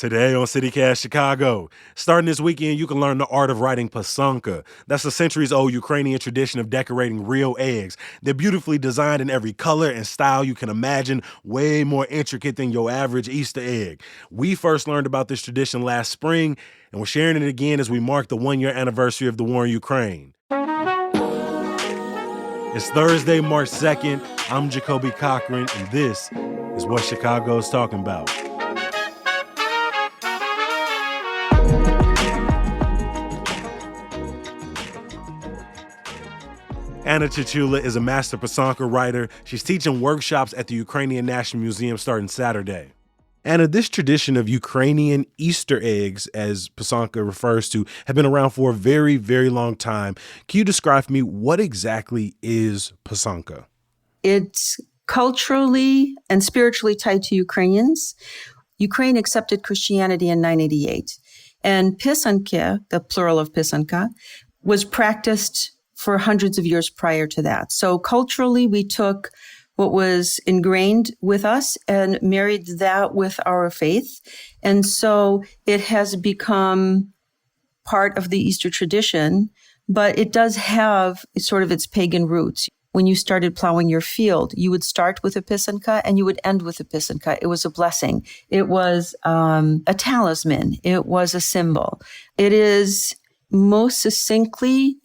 Today on CityCast Chicago, starting this weekend, you can learn the art of writing pasanka. That's a centuries-old Ukrainian tradition of decorating real eggs. They're beautifully designed in every color and style you can imagine, way more intricate than your average Easter egg. We first learned about this tradition last spring, and we're sharing it again as we mark the one-year anniversary of the war in Ukraine. It's Thursday, March 2nd. I'm Jacoby Cochran, and this is what Chicago's talking about. Anna Chichula is a master pasanka writer. She's teaching workshops at the Ukrainian National Museum starting Saturday. Anna, this tradition of Ukrainian Easter eggs, as pasanka refers to, have been around for a very, very long time. Can you describe for me what exactly is pasanka? It's culturally and spiritually tied to Ukrainians. Ukraine accepted Christianity in 988. And pisanka, the plural of pisanka, was practiced for hundreds of years prior to that. So culturally, we took what was ingrained with us and married that with our faith. And so it has become part of the Easter tradition, but it does have sort of its pagan roots. When you started plowing your field, you would start with a pisanka and you would end with a pisanka. It was a blessing. It was a talisman. It was a symbol. It is most succinctly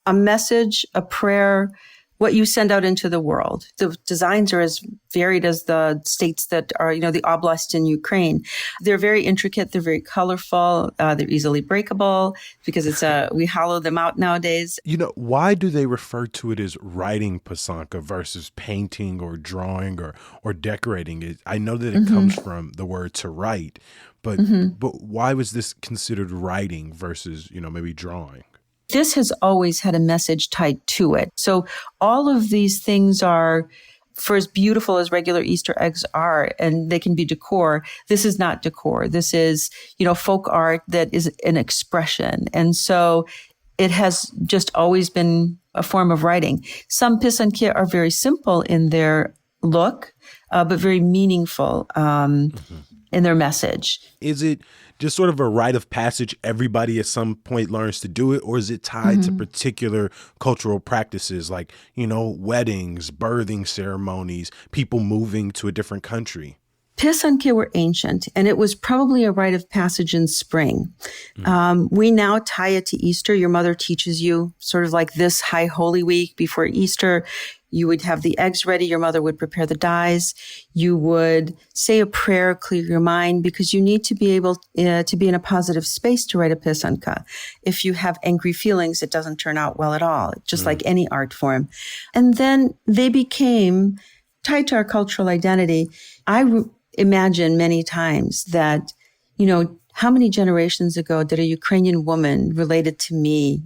a message, a prayer, what you send out into the world. The designs are as varied as the states that are, the oblast in Ukraine. They're very intricate. They're very colorful. They're easily breakable because we hollow them out nowadays. Why do they refer to it as writing pasanka versus painting or drawing or decorating it? I know that it comes from the word to write, but why was this considered writing versus, maybe drawing? This has always had a message tied to it. So all of these things are, for as beautiful as regular Easter eggs are, and they can be decor, this is not decor. This is, folk art that is an expression. And so it has just always been a form of writing. Some pisanka are very simple in their look, but very meaningful in their message. Is it just sort of a rite of passage, everybody at some point learns to do it, or is it tied to particular cultural practices like, weddings, birthing ceremonies, people moving to a different country? Pisanka were ancient, and it was probably a rite of passage in spring. We now tie it to Easter. Your mother teaches you sort of like this High Holy Week before Easter. You would have the eggs ready. Your mother would prepare the dyes. You would say a prayer, clear your mind, because you need to be able to be in a positive space to write a pisanka. If you have angry feelings, it doesn't turn out well at all, just like any art form. And then they became tied to our cultural identity. I imagine many times that, how many generations ago did a Ukrainian woman related to me,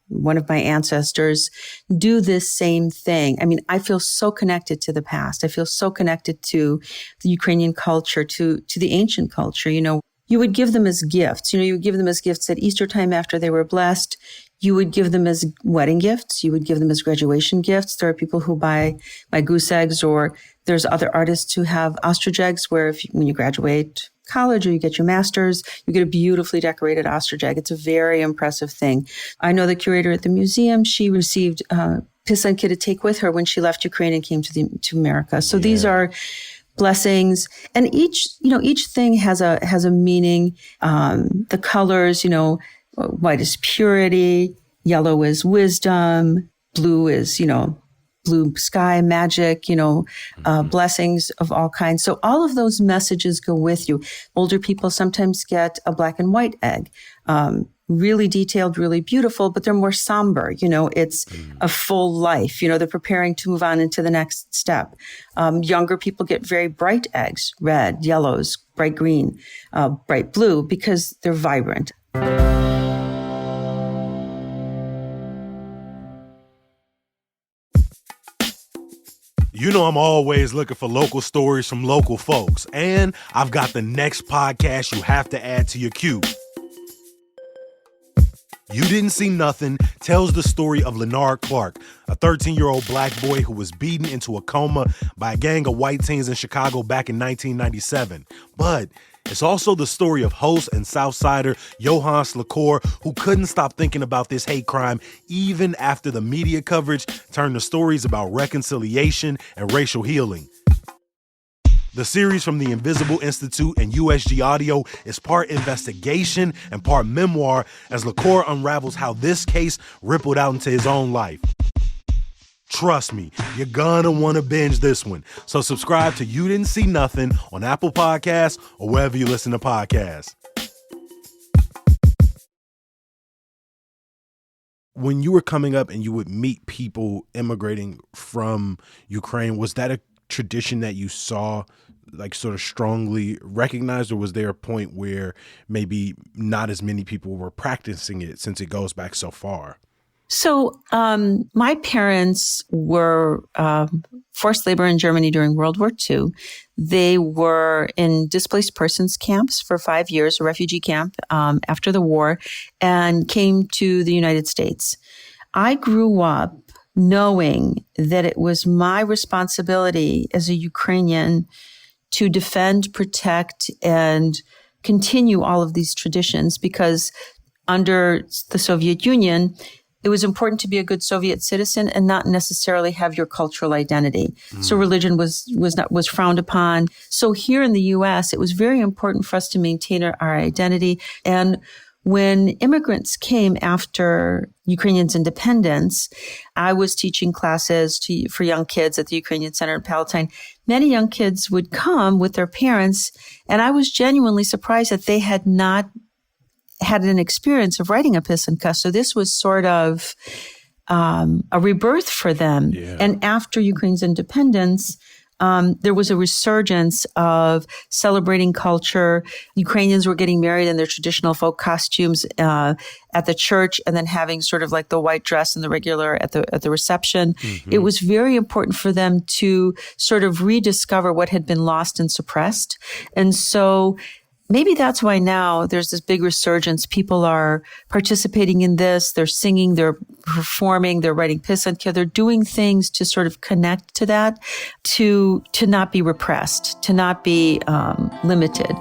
one of my ancestors, do this same thing? I mean, I feel so connected to the past. I feel so connected to the Ukrainian culture, to the ancient culture. You would give them as gifts. You would give them as gifts at Easter time after they were blessed. You would give them as wedding gifts. You would give them as graduation gifts. There are people who buy goose eggs, or there's other artists who have ostrich eggs where when you graduate college or you get your master's, you get a beautifully decorated ostrich egg. It's a very impressive thing. I know the curator at the museum, she received pisanka to take with her when she left Ukraine and came to America. So these are blessings, and each thing has a meaning. The colors, white is purity, yellow is wisdom, blue is, blue sky, magic, blessings of all kinds. So all of those messages go with you. Older people sometimes get a black and white egg, really detailed, really beautiful, but they're more somber. It's a full life. They're preparing to move on into the next step. Younger people get very bright eggs, red, yellows, bright green, bright blue, because they're vibrant. I'm always looking for local stories from local folks, and I've got the next podcast you have to add to your queue. You Didn't See Nothing tells the story of Leonard Clark, a 13-year-old black boy who was beaten into a coma by a gang of white teens in Chicago back in 1997. But It's also the story of host and Southsider Johann Slakor, who couldn't stop thinking about this hate crime even after the media coverage turned to stories about reconciliation and racial healing. The series from the Invisible Institute and USG Audio is part investigation and part memoir as Slakor unravels how this case rippled out into his own life. Trust me, you're gonna want to binge this one. So subscribe to You Didn't See Nothing on Apple Podcasts or wherever you listen to podcasts. When you were coming up and you would meet people immigrating from Ukraine, was that a tradition that you saw like sort of strongly recognized, or was there a point where maybe not as many people were practicing it since it goes back so far? So my parents were forced labor in Germany during World War II. They were in displaced persons camps for 5 years, a refugee camp after the war, and came to the United States. I grew up knowing that it was my responsibility as a Ukrainian to defend, protect, and continue all of these traditions, because under the Soviet Union, it was important to be a good Soviet citizen and not necessarily have your cultural identity. So religion was frowned upon. So here in the U.S., it was very important for us to maintain our identity. And when immigrants came after Ukrainians' independence, I was teaching classes for young kids at the Ukrainian Center in Palatine. Many young kids would come with their parents, and I was genuinely surprised that they had not had an experience of writing a pisanka. So this was sort of a rebirth for them. Yeah. And after Ukraine's independence, there was a resurgence of celebrating culture. Ukrainians were getting married in their traditional folk costumes at the church, and then having sort of like the white dress and the regular at the reception. Mm-hmm. It was very important for them to sort of rediscover what had been lost and suppressed. And so maybe that's why now there's this big resurgence. People are participating in this. They're singing, they're performing, they're writing pisanka. They're doing things to sort of connect to that, to not be repressed, to not be limited.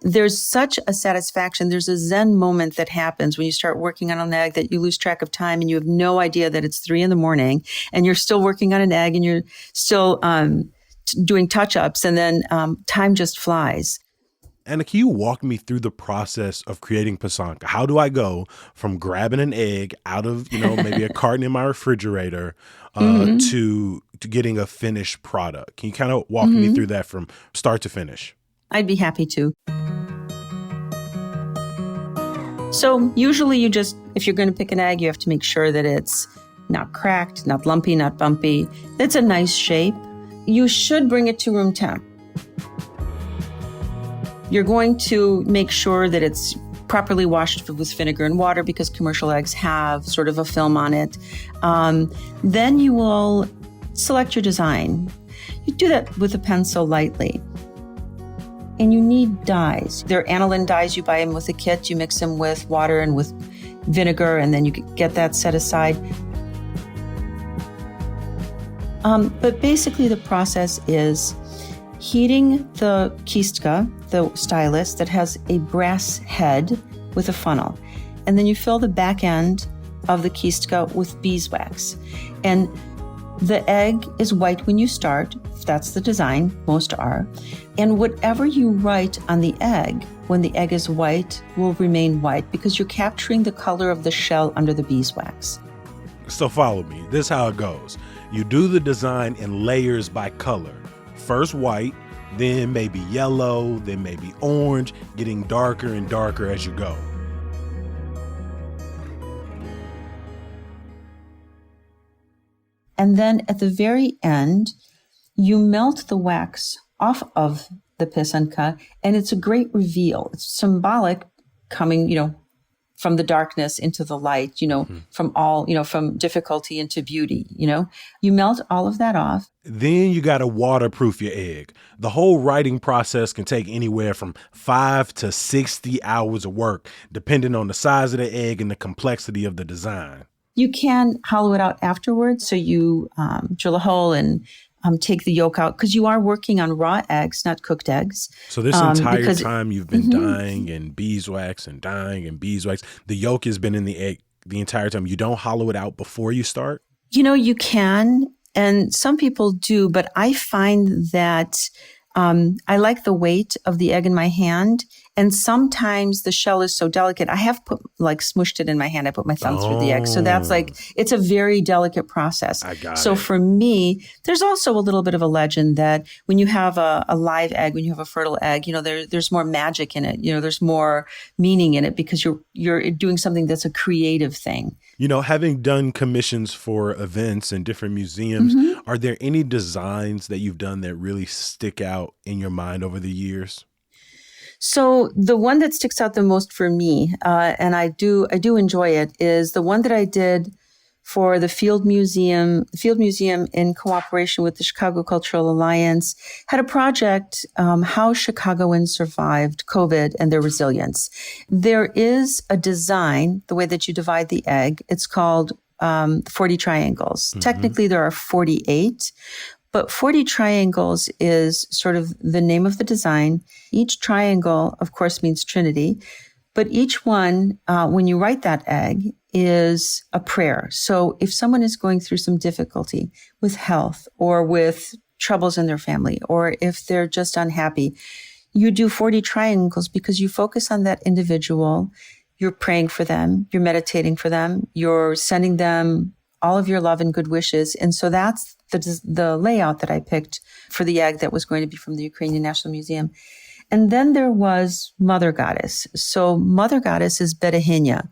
There's such a satisfaction. There's a Zen moment that happens when you start working on an egg that you lose track of time and you have no idea that it's 3 a.m. and you're still working on an egg and you're still doing touch-ups, and then time just flies. Anna, can you walk me through the process of creating pisanka? How do I go from grabbing an egg out of, maybe a carton in my refrigerator to getting a finished product? Can you kind of walk me through that from start to finish? I'd be happy to. So usually if you're going to pick an egg, you have to make sure that it's not cracked, not lumpy, not bumpy. That's a nice shape. You should bring it to room temp. You're going to make sure that it's properly washed with vinegar and water, because commercial eggs have sort of a film on it. Then you will select your design. You do that with a pencil lightly. And you need dyes. They're aniline dyes. You buy them with a kit. You mix them with water and with vinegar, and then you get that set aside. But basically the process is heating the kistka, the stylus, that has a brass head with a funnel. And then you fill the back end of the kistka with beeswax. And the egg is white when you start. That's the design. Most are. And whatever you write on the egg, when the egg is white, will remain white, because you're capturing the color of the shell under the beeswax. So follow me. This is how it goes. You do the design in layers by color. First white, then maybe yellow, then maybe orange, getting darker and darker as you go. And then at the very end, you melt the wax off of the pisanka, and it's a great reveal. It's symbolic, coming, from the darkness into the light, from difficulty into beauty, You melt all of that off. Then you got to waterproof your egg. The whole writing process can take anywhere from 5 to 60 hours of work, depending on the size of the egg and the complexity of the design. You can hollow it out afterwards. So you drill a hole and take the yolk out because you are working on raw eggs, not cooked eggs. So this entire time you've been dyeing and beeswax and dyeing and beeswax, the yolk has been in the egg the entire time. You don't hollow it out before you start? You can, and some people do, but I find that I like the weight of the egg in my hand. And sometimes the shell is so delicate. I have smushed it in my hand. I put my thumb through the egg. So that's it's a very delicate process. I got so it. For me, there's also a little bit of a legend that when you have a live egg, when you have a fertile egg, there's more magic in it. There's more meaning in it because you're doing something that's a creative thing. Having done commissions for events and different museums, are there any designs that you've done that really stick out in your mind over the years? So the one that sticks out the most for me, and I do enjoy it, is the one that I did for the Field Museum. The Field Museum, in cooperation with the Chicago Cultural Alliance, had a project, How Chicagoans Survived COVID and Their Resilience. There is a design, the way that you divide the egg. It's called 40 triangles. Technically, there are 48. But 40 triangles is sort of the name of the design. Each triangle, of course, means Trinity. But each one, when you write that egg, is a prayer. So if someone is going through some difficulty with health or with troubles in their family, or if they're just unhappy, you do 40 triangles because you focus on that individual. You're praying for them. You're meditating for them. You're sending them all of your love and good wishes. And so that's the layout that I picked for the egg that was going to be from the Ukrainian National Museum. And then there was Mother Goddess. So Mother Goddess is Berehynia.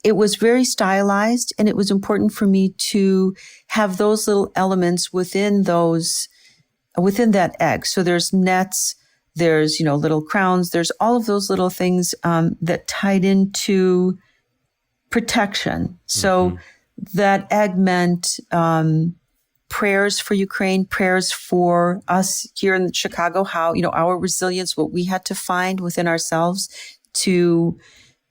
It was very stylized, and it was important for me to have those little elements within that egg. So there's nets, there's, little crowns, there's all of those little things that tied into protection. So that egg meant prayers for Ukraine, prayers for us here in Chicago, how, our resilience, what we had to find within ourselves to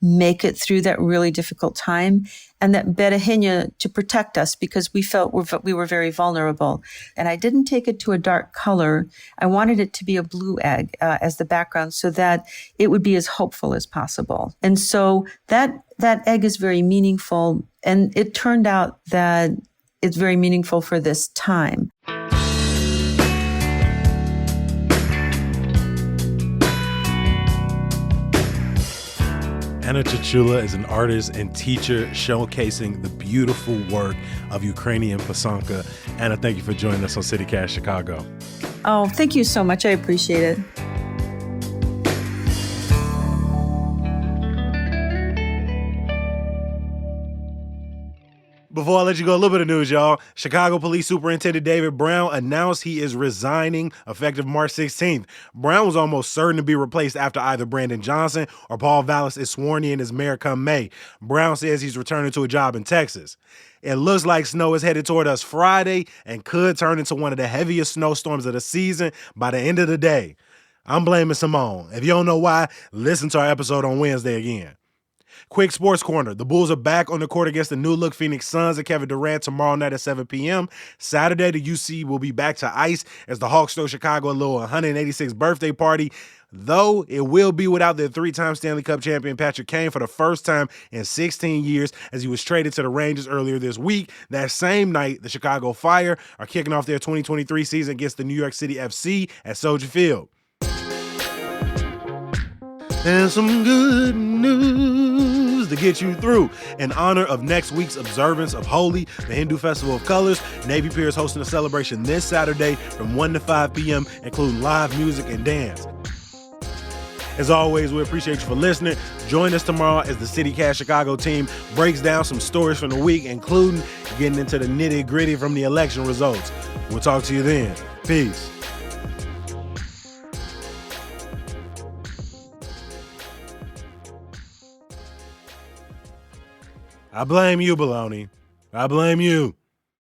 make it through that really difficult time, and that Berehynia to protect us because we felt we were very vulnerable. And I didn't take it to a dark color. I wanted it to be a blue egg as the background so that it would be as hopeful as possible. And so that egg is very meaningful, and it turned out that it's very meaningful for this time. Anna Chichula is an artist and teacher showcasing the beautiful work of Ukrainian Pysanka. Anna, thank you for joining us on CityCast Chicago. Oh, thank you so much. I appreciate it. Before I let you go, a little bit of news, y'all. Chicago Police Superintendent David Brown announced he is resigning effective March 16th. Brown was almost certain to be replaced after either Brandon Johnson or Paul Vallis is sworn in as mayor come May. Brown says he's returning to a job in Texas. It looks like snow is headed toward us Friday and could turn into one of the heaviest snowstorms of the season by the end of the day. I'm blaming Simone. If you don't know why, listen to our episode on Wednesday again. Quick Sports Corner. The Bulls are back on the court against the new-look Phoenix Suns and Kevin Durant tomorrow night at 7 p.m. Saturday, the UC will be back to ice as the Hawks throw Chicago a little 186th birthday party, though it will be without their three-time Stanley Cup champion Patrick Kane for the first time in 16 years as he was traded to the Rangers earlier this week. That same night, the Chicago Fire are kicking off their 2023 season against the New York City FC at Soldier Field. And some good news to get you through. In honor of next week's observance of Holi, the Hindu Festival of Colors, Navy Pier is hosting a celebration this Saturday from 1 to 5 p.m., including live music and dance. As always, we appreciate you for listening. Join us tomorrow as the CityCast Chicago team breaks down some stories from the week, including getting into the nitty-gritty from the election results. We'll talk to you then. Peace. I blame you, Baloney. I blame you.